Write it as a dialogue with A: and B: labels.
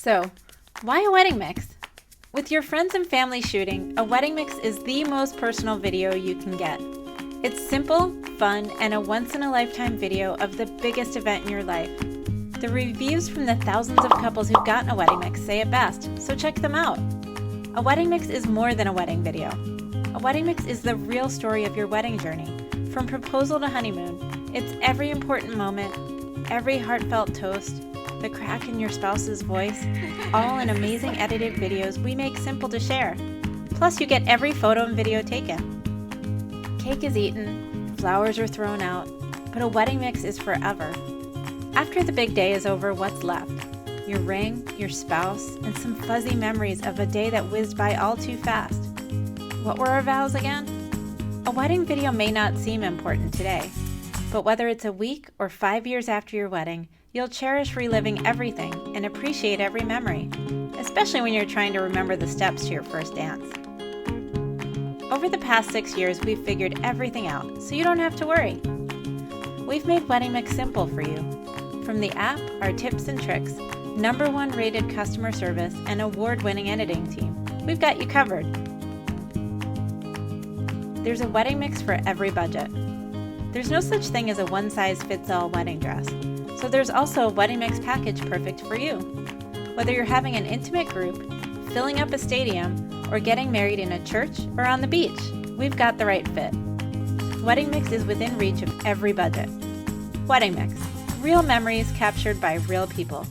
A: So, why a wedding mix? With your friends and family shooting, a wedding mix is the most personal video you can get. It's simple, fun, and a once-in-a-lifetime video of the biggest event in your life. The reviews from the thousands of couples who've gotten a wedding mix say it best, so check them out. A wedding mix is more than a wedding video. A wedding mix is the real story of your wedding journey. From proposal to honeymoon, it's every important moment, every heartfelt toast, the crack in your spouse's voice, all in amazing edited videos we make simple to share. Plus you get every photo and video taken. Cake is eaten, flowers are thrown out, but a wedding mix is forever. After the big day is over, what's left? Your ring, your spouse, and some fuzzy memories of a day that whizzed by all too fast. What were our vows again? A wedding video may not seem important today, but whether it's a week or 5 years after your wedding, you'll cherish reliving everything and appreciate every memory, especially when you're trying to remember the steps to your first dance. Over the past 6 years, we've figured everything out, so you don't have to worry. We've made WeddingMix simple for you. From the app, our tips and tricks, #1 rated customer service, and award-winning editing team, we've got you covered. There's a wedding mix for every budget. There's no such thing as a one-size-fits-all wedding dress, so there's also a wedding mix package perfect for you. Whether you're having an intimate group, filling up a stadium, or getting married in a church or on the beach, we've got the right fit. Wedding Mix is within reach of every budget. Wedding Mix, real memories captured by real people.